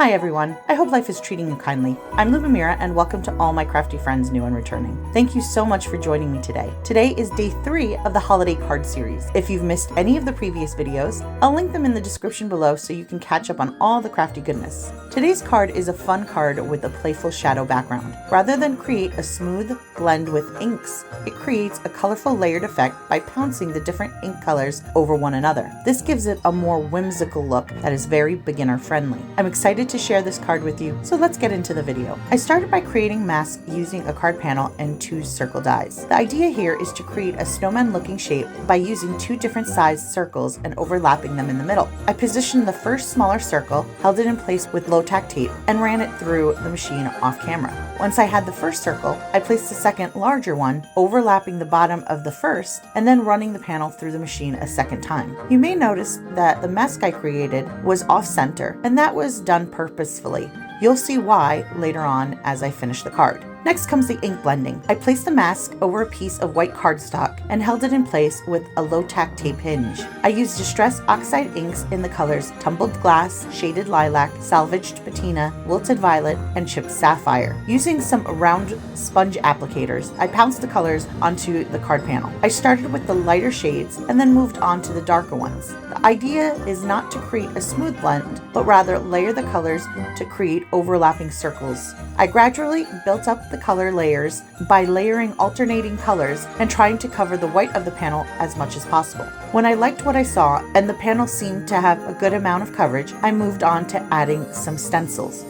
Hi everyone, I hope life is treating you kindly. I'm Lubomira and welcome to all my crafty friends new and returning. Thank you so much for joining me today. Today is day 3 of the holiday card series. If you've missed any of the previous videos, I'll link them in the description below so you can catch up on all the crafty goodness. Today's card is a fun card with a playful shadow background. Rather than create a smooth blend with inks, it creates a colorful layered effect by pouncing the different ink colors over one another. This gives it a more whimsical look that is very beginner friendly. I'm excited to share this card with you, so let's get into the video. I started by creating masks using a card panel and 2 circle dies. The idea here is to create a snowman looking shape by using 2 different sized circles and overlapping them in the middle. I positioned the first smaller circle, held it in place with low tack tape, and ran it through the machine off camera. Once I had the first circle, I placed the second larger one, overlapping the bottom of the first, and then running the panel through the machine a second time. You may notice that the mask I created was off center, and that was done purposefully. You'll see why later on as I finish the card. Next comes the ink blending. I placed the mask over a piece of white cardstock and held it in place with a low tack tape hinge. I used distressed Oxide inks in the colors Tumbled Glaze, Shaded Lilac, Salvaged Patina, Wilted Violet, and Chipped Sapphire. Using some round sponge applicators, I pounced the colors onto the card panel. I started with the lighter shades and then moved on to the darker ones. The idea is not to create a smooth blend, but rather layer the colors to create overlapping circles. I gradually built up the color layers by layering alternating colors and trying to cover the white of the panel as much as possible. When I liked what I saw and the panel seemed to have a good amount of coverage, I moved on to adding some stencils.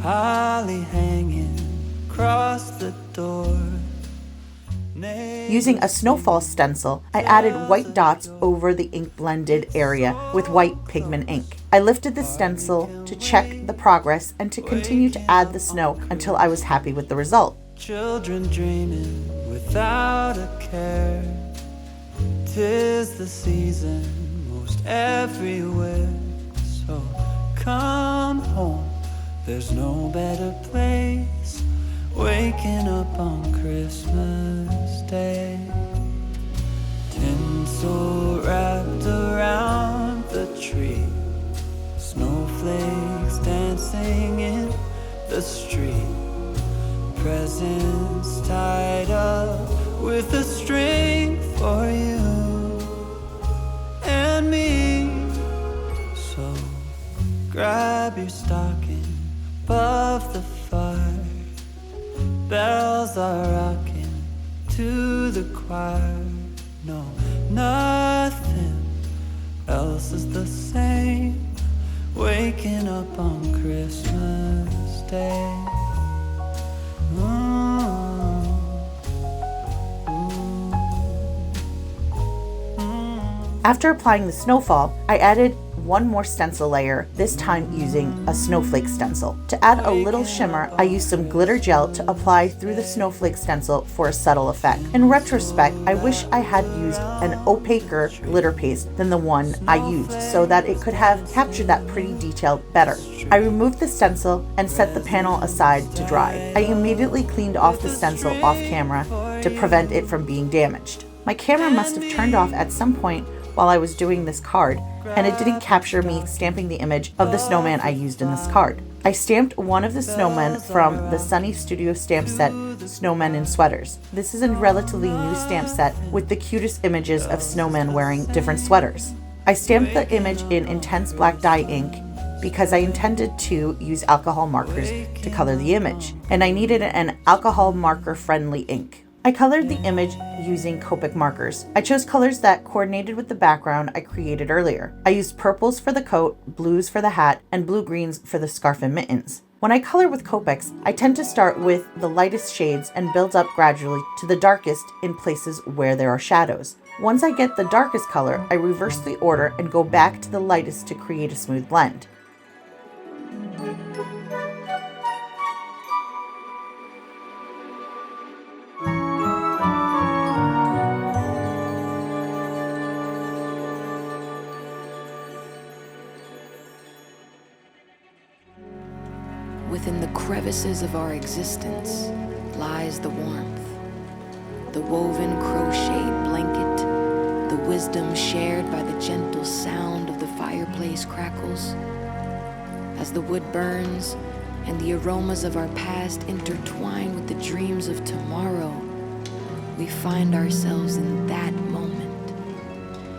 Holly hanging across the door. Using a snowfall stencil, I added white dots over the ink blended area with white pigment ink. I lifted the stencil to check the progress and to continue to add the snow until I was happy with the result. Children dreaming without a care. 'Tis the season most everywhere. So come home. There's no better place, waking up on Christmas Day. Tinsel wrapped around the tree, snowflakes dancing in the street, presents tied up with a string for you and me. So grab your stocking above the fire, bells are rocking to the choir. No, nothing else is the same, waking up on Christmas Day. After applying the snowfall, I added one more stencil layer, this time using a snowflake stencil. To add a little shimmer, I used some glitter gel to apply through the snowflake stencil for a subtle effect. In retrospect, I wish I had used an opaquer glitter paste than the one I used so that it could have captured that pretty detail better. I removed the stencil and set the panel aside to dry. I immediately cleaned off the stencil off camera to prevent it from being damaged. My camera must have turned off at some point while I was doing this card, and it didn't capture me stamping the image of the snowman I used in this card. I stamped one of the snowmen from the Sunny Studio stamp set, Snowmen in Sweaters. This is a relatively new stamp set with the cutest images of snowmen wearing different sweaters. I stamped the image in intense black dye ink because I intended to use alcohol markers to color the image, and I needed an alcohol marker friendly ink. I colored the image using copic markers. I chose colors that coordinated with the background I created earlier. I used purples for the coat, blues for the hat, and blue-greens for the scarf and mittens. When I color with copics, I tend to start with the lightest shades and build up gradually to the darkest in places where there are shadows. Once I get the darkest color, I reverse the order and go back to the lightest to create a smooth blend. within the crevices of our existence lies the warmth, the woven crocheted blanket, the wisdom shared by the gentle sound of the fireplace crackles. As the wood burns and the aromas of our past intertwine with the dreams of tomorrow, we find ourselves in that moment,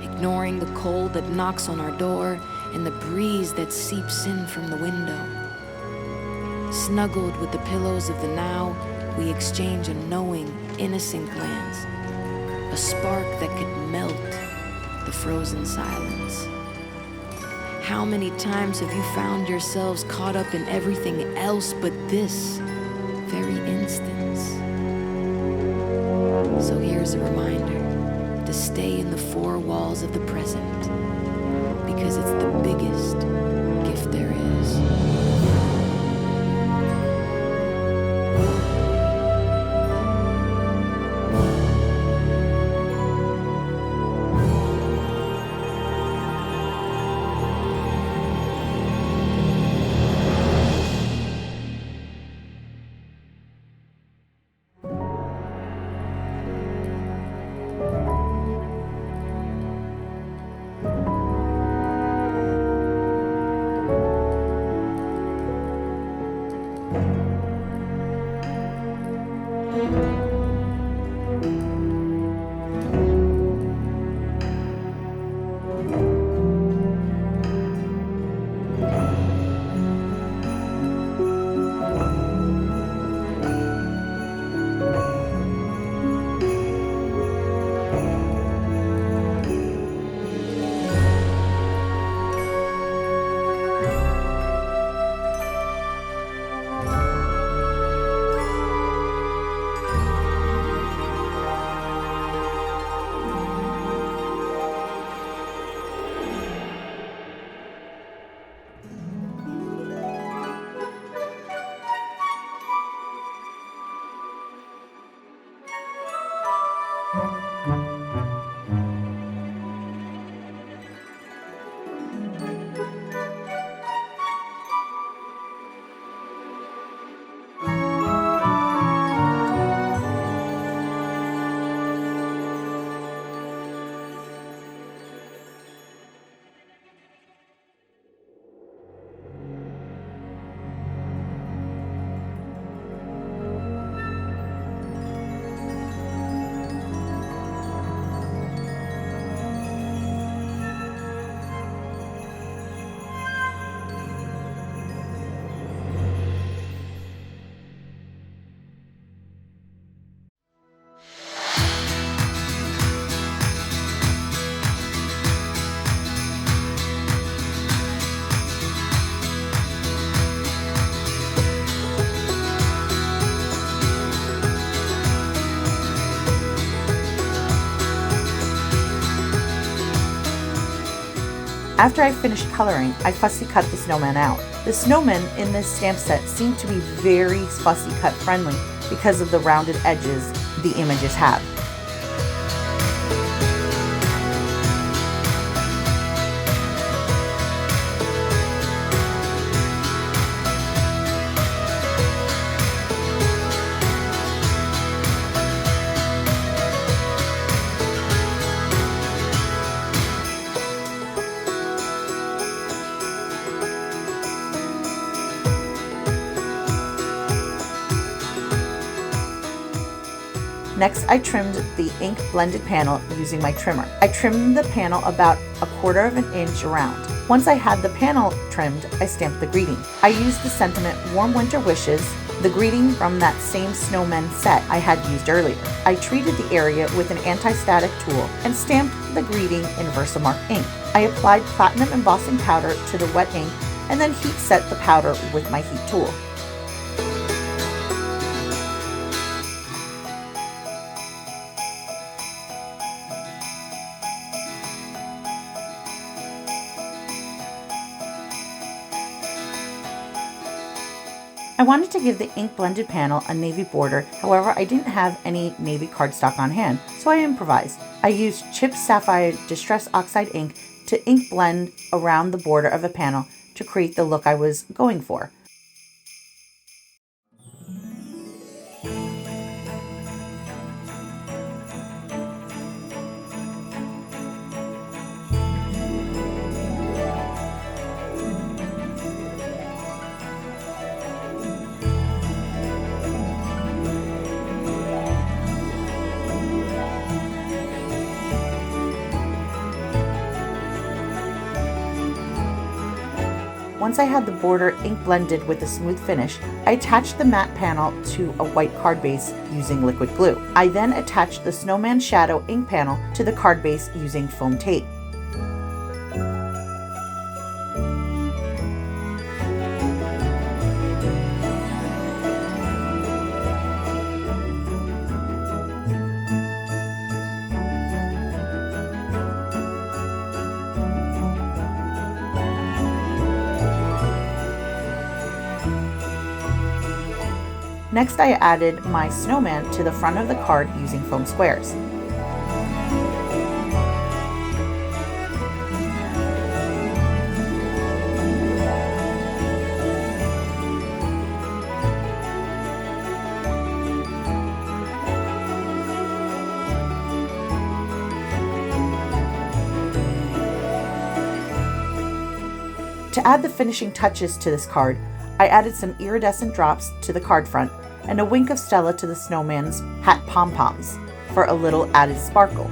ignoring the cold that knocks on our door and the breeze that seeps in from the window. Snuggled with the pillows of the now, we exchange a knowing, innocent glance, a spark that could melt the frozen silence. How many times have you found yourselves caught up in everything else but this very instance? So here's a reminder to stay in the four walls of the present, because it's the biggest gift there is. After I finished coloring, I fussy cut the snowman out. The snowmen in this stamp set seem to be very fussy cut friendly because of the rounded edges the images have. Next, I trimmed the ink blended panel using my trimmer. I trimmed the panel about 1/4 of an inch around. Once I had the panel trimmed, I stamped the greeting. I used the sentiment Warm Winter Wishes, the greeting from that same snowman set I had used earlier. I treated the area with an anti-static tool and stamped the greeting in Versamark ink. I applied platinum embossing powder to the wet ink and then heat set the powder with my heat tool. I wanted to give the ink blended panel a navy border, however I didn't have any navy cardstock on hand, so I improvised. I used chipped Sapphire Distress Oxide ink to ink blend around the border of the panel to create the look I was going for. Once I had the border ink blended with a smooth finish, I attached the matte panel to a white card base using liquid glue. I then attached the Snowman shadow ink panel to the card base using foam tape. Next, I added my snowman to the front of the card using foam squares. To add the finishing touches to this card, I added some iridescent drops to the card front and a wink of Stella to the snowman's hat pom-poms for a little added sparkle.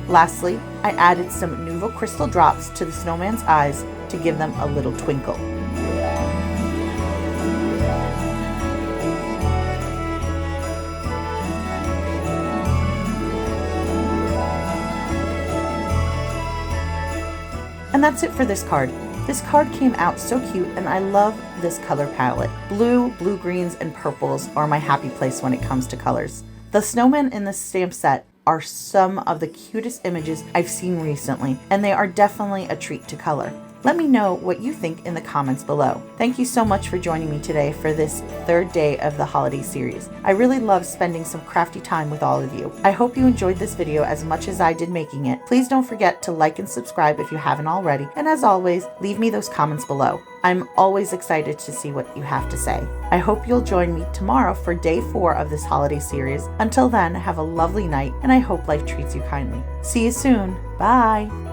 Lastly, I added some Nouveau crystal drops to the snowman's eyes to give them a little twinkle. And that's it for this card. This card came out so cute, and I love this color palette. Blue, blue greens, and purples are my happy place when it comes to colors. The snowmen in this stamp set are some of the cutest images I've seen recently, and they are definitely a treat to color. Let me know what you think in the comments below. Thank you so much for joining me today for this third day of the holiday series. I really love spending some crafty time with all of you. I hope you enjoyed this video as much as I did making it. Please don't forget to like and subscribe if you haven't already. And as always, leave me those comments below. I'm always excited to see what you have to say. I hope you'll join me tomorrow for day 4 of this holiday series. Until then, have a lovely night, and I hope life treats you kindly. See you soon. Bye.